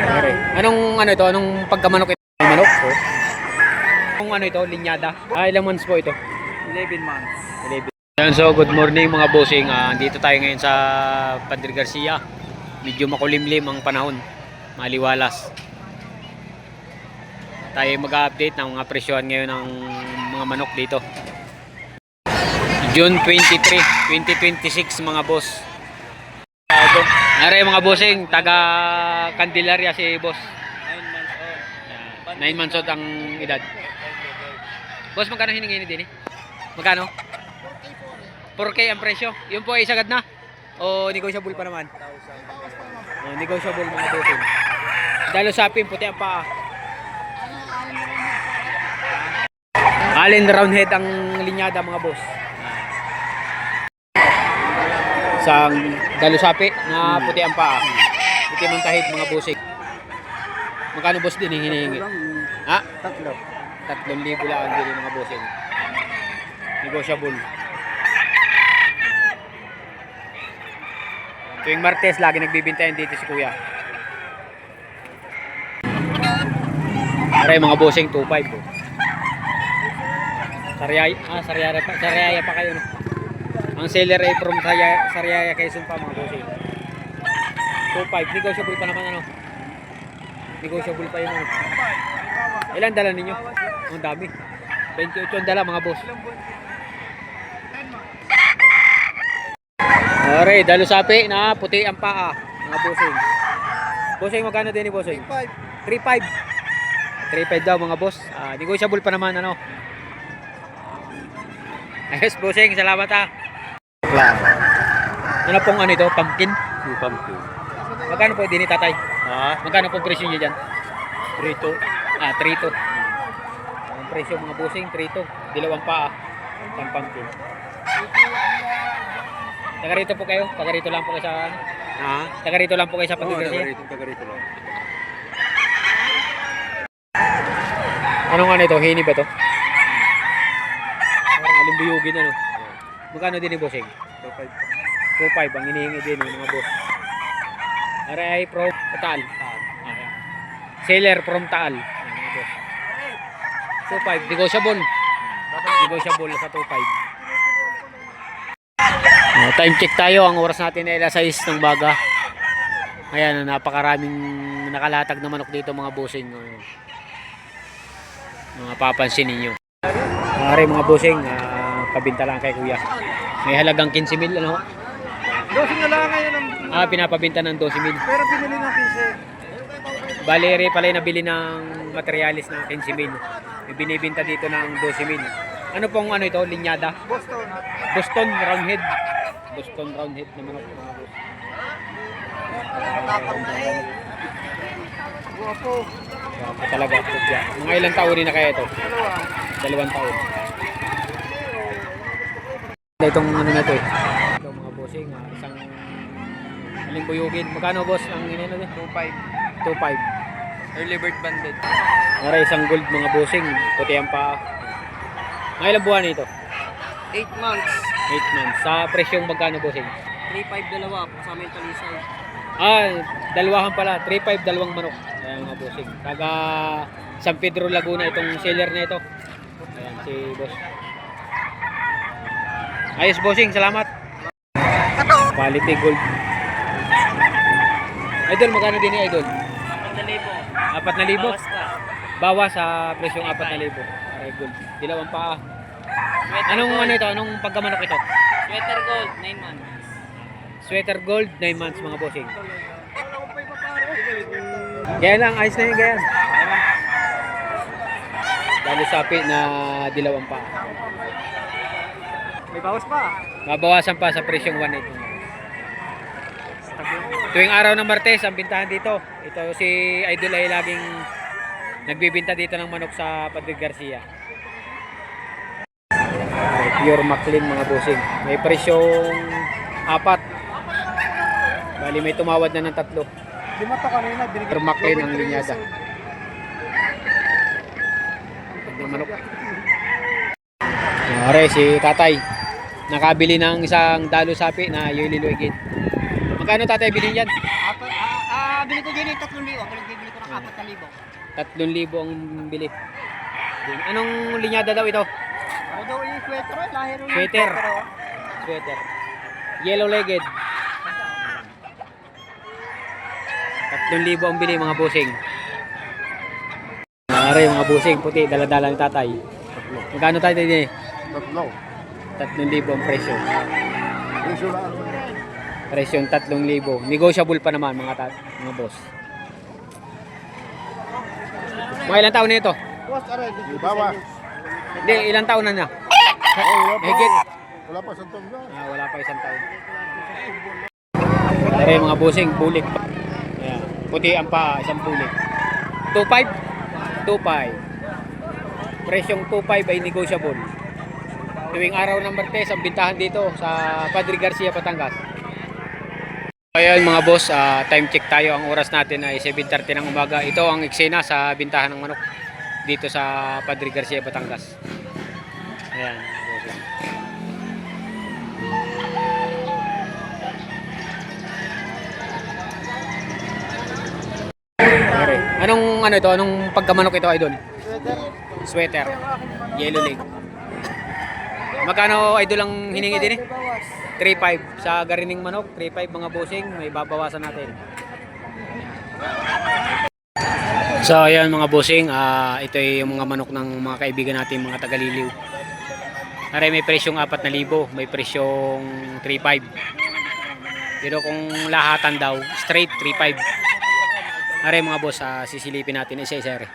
Pare. Anong ano ito? Anong pagkamanok ito? Manok? Oh. Anong ano ito? Linyada? Ilang months po ito? 11 months. 11. Yan, so good morning mga bossing. Dito tayo ngayon sa Padre Garcia. Medyo makulimlim ang panahon. Maliwalas. Tayo mag-update ng mga presyohan ngayon ng mga manok dito. June 23, 2026 mga boss. Nare mga bossing, taga Candelaria si boss. 9 months old ang edad. Boss, magkano hiningi ni din eh? Magkano? 4K ang presyo. Yun po ay sagad na. O negotiable pa naman? Negotiable mga bossing. Dalo sapin, puti ang paa. Allen roundhead ang linyada mga boss. Sang dalusapi na puti ang paa. Puti ang tahid mga bossing. Magkano boss din hinihingi? Ha? 3,000 lang ang bili mga bossing. Negotiable. Tuwing Martes lagi nagbibintayan dito si Kuya. Aray mga bossing 2,500 po. Sariaya pa kayo no. Ang seller ay from Sariaya Quezon pa mga bossing. 2,500 negotiable pa naman ano. Negotiable pa yun. Ilan dala ninyo? Ang dami. 28 ang dala mga boss. Alright, dalo sapi na puti ang paa mga bossing. Bossing magkano din ni bossing? 3,500. 3,500 daw mga boss. Negotiable pa naman ano. Ayos bossing, salamat ha. Ano pong ano ito? Pumpkin? Pumpkin. Magkano po din ni tatay? Ha? Magkano po presyo niya dyan? 3,2. 3,2. Ang presyo mga bossing, 3,2. Dilawang paa. Isang pumpkin. Taga rito po kayo? Taga rito lang po kayo sa ano? Ha? Taga rito lang po kayo sa Oo, Pagkakasya? taga rito lang. Anong ano ito? Hini ba to? Parang alimbuyugin ano? Magkano din ni bossing? 2,500 ang hinihingi din ng mga boss. Aray from Taal. Ayan. Seller from Taal. Ayan, mga boss. 2,500 negotiable. Negotiable sa 2,500. Time check tayo. Ang oras natin ay alas 6 ng baga. Ayan, napakaraming nakalatag na manok dito mga bossing. Mga papansin ninyo. Aray mga bossing, pabinta lang kay Kuya. May halagang 15,000 ano? 12 na lang ngayon ang... Pinapabinta ng 12,000. Pero pinili ng 15. Baleri pala yung nabili ng materialis ng 15,000. May binibinta dito ng 12,000. Ano pong ano ito? Linyada? Boston. Boston Roundhead. Boston Roundhead naman ako. Guwapo. Guwapo talaga. Mga ilang taon na kaya ito? 2 taon. Itong ano na ito eh. Ito mga bossing. Isang alimbuyugin. Magkano boss ang ineno din? 2,500. 2,500. Early bird banded. Maray isang gold mga bossing. Puti ang paa. Mga ilang buwan ito? 8 months. 8 months. Sa presyong magkano bossing? 3,500 dalawa po sa amin talisay. Dalawahan pala. 3,500 dalawang manok. Ayan mga bossing. Taga San Pedro Laguna itong seller na ito. Ayan si boss. Ayos bossing. Salamat. Quality gold. Idol, magkano din ni Idol? 4,000. 4,000? Bawas ka. Bawas sa presyong 4,000. Aray gold. Dilawang paa. Anong ano ito? Anong pagkamanok ito? Sweater gold, 9 months. Sweater gold, 9 months mga bossing. Gaya lang, ayos na yun, gaya. Dali sapi na dilawang paa. May bawas pa. Mabawasan pa sa presyong 1.8. Tuwing araw ng Martes, ang bintahan dito. Ito si Idol ay laging nagbibinta dito ng manok sa Padre Garcia. Pure Maclean mga bossing. May presyong 4. Bali may tumawad na ng 3. Lima to kanina. Pure Maclean ang linyada. Ang manok. Are si tatay. Nakabili ng isang dalo sapi na Yuli Luigit. Magkano tatay bilhin yan? Bili ko din 3,000. bibili ko ng 4,000. 3,000 ang bili. Din. Anong linyada daw ito? Ano daw yung sweater? Lahi rin yung Sweater. oh. Sweater. Yellow-legged. 3,000 ang bili mga busing. Nari mga busing, puti, dala-dala ng tatay. Magkano tayo din eh? 3,000 ang presyo. Presyo yung 3,000. Negotiable pa naman mga boss. Mga ilang taon na ito? Hindi, ilang taon na niya? Higit. Wala pa isang taon na. Wala pa isang taon. Nari mga busing, bulik. Ayan. Puti ang paa, isang bulik. 2,500? 2,500. Presyong 2,500 ay negotiable. Tuwing araw ng Martes ang bintahan dito sa Padre Garcia, Batangas. Ayan mga boss, time check tayo. Ang oras natin ay 7:30 ng umaga. Ito ang eksena sa bintahan ng manok dito sa Padre Garcia, Batangas. Ayan. Anong ano ito? Anong pagkamanok ito, idol? Sweater. Yellow leg. Magkano idol ang hiningi din eh? 3,500 sa garining manok. 3,500 mga bossing. May babawasan natin. So ayan mga bossing. Ito ay yung mga manok ng mga kaibigan natin, mga tagaliliw. Aray, may presyong 4,000. May presyong 3,500. Pero kung lahatan daw, straight 3,500. Aray mga boss, sisilipin natin isa-isa. Yan.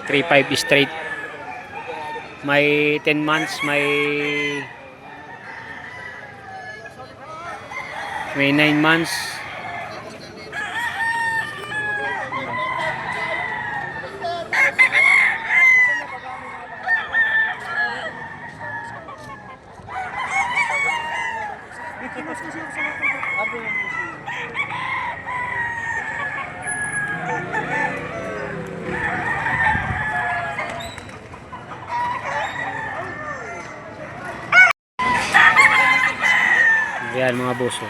3,500 straight. May 10 months, may 9 months. Yan mga boso.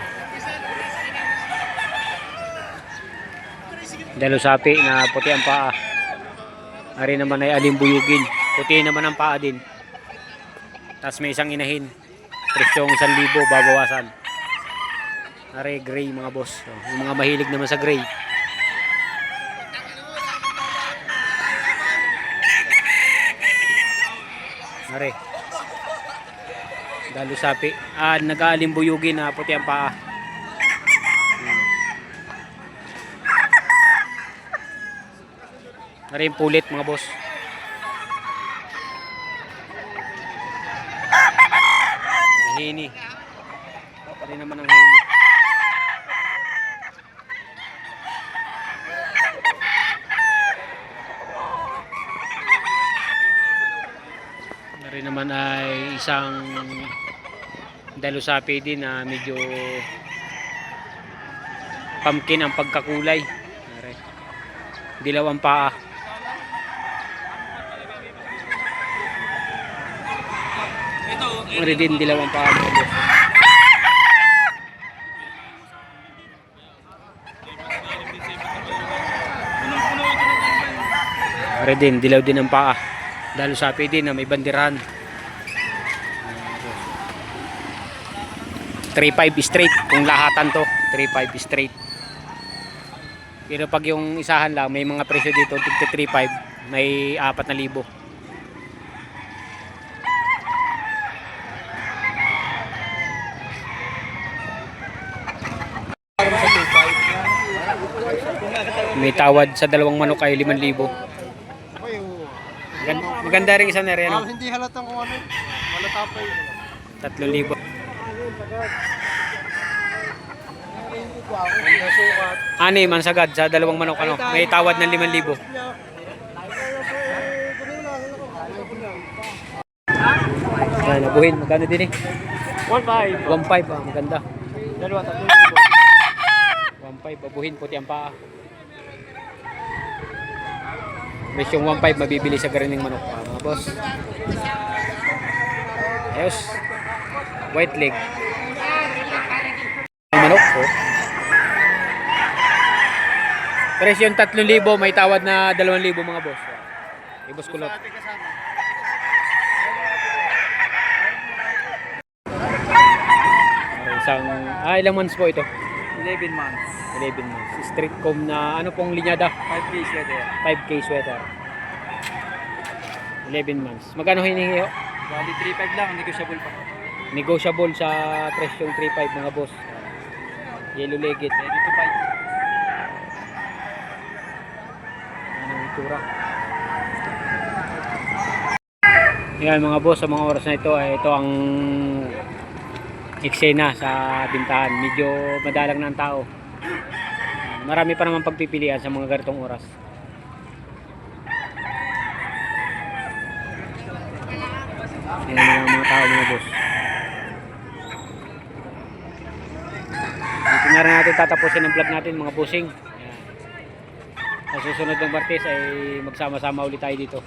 Dalusapi na puti ang paa. Ari naman ay alimbuyugin. Puti naman ang paa din. Tapos may isang inahin. Presyong 1,000 babawasan. Ari gray mga boss. So, yung mga mahilig naman sa gray. Ari. Dalusapi. Nag-aalimbuyugin na puti ang paa. Ari yung pulit mga boss. Hini. Ari naman ang hini. Ari naman ay isang dalusapi din na medyo pumpkin ang pagkakulay. Ari. Dilaw ang paa. Ari din dilaw ang paa. Ari din dilaw din ang paa. Dalusapi din na may bandirahan. 3,500 straight kung lahatan to. 3,500 straight. Pero pag yung isahan lang, may mga presyo dito tigto 3,500, may 4,000. May tawad sa dalawang manok ay 5,000. Maganda rin isa na rin. Hindi halatang kung ano. Malata pa yun. 3,000. Ani man sagad sa dalawang manok ano. May tawad ng 5,000. Yan, nabuhin. Magkano din eh? 1,500. 1,500 maganda. Dalawa, 3,000. 1,500 babuhin puti ang paa. Presyong 1.5 mabibili sa Garining Manok, mga boss. Ayos. White leg. Manok po. Presyong 3,000, may tawad na 2,000 mga boss. Ibos kulot. Isang, ilang months po ito? 11 months. 11 months. Street comb na ano pong linyada? 5 days sweater. 5K sweater. 11 months. Magkano hinihingi ho? Bali 3.5 lang, negotiable pa. Negotiable sa presyong 3.5 mga boss. Yellow legged. Ready to buy. Ano ang itura? Yan mga boss, sa mga oras na ito ay ito ang eksena sa bintahan. Medyo madalang na ang tao. Marami pa naman pagpipilian sa mga ganitong oras. Yan ang mga tao mga boss. Dito na rin natin tatapusin ang vlog natin mga bossing. Yan. Sa susunod ng Martes ay magsama-sama ulit tayo dito.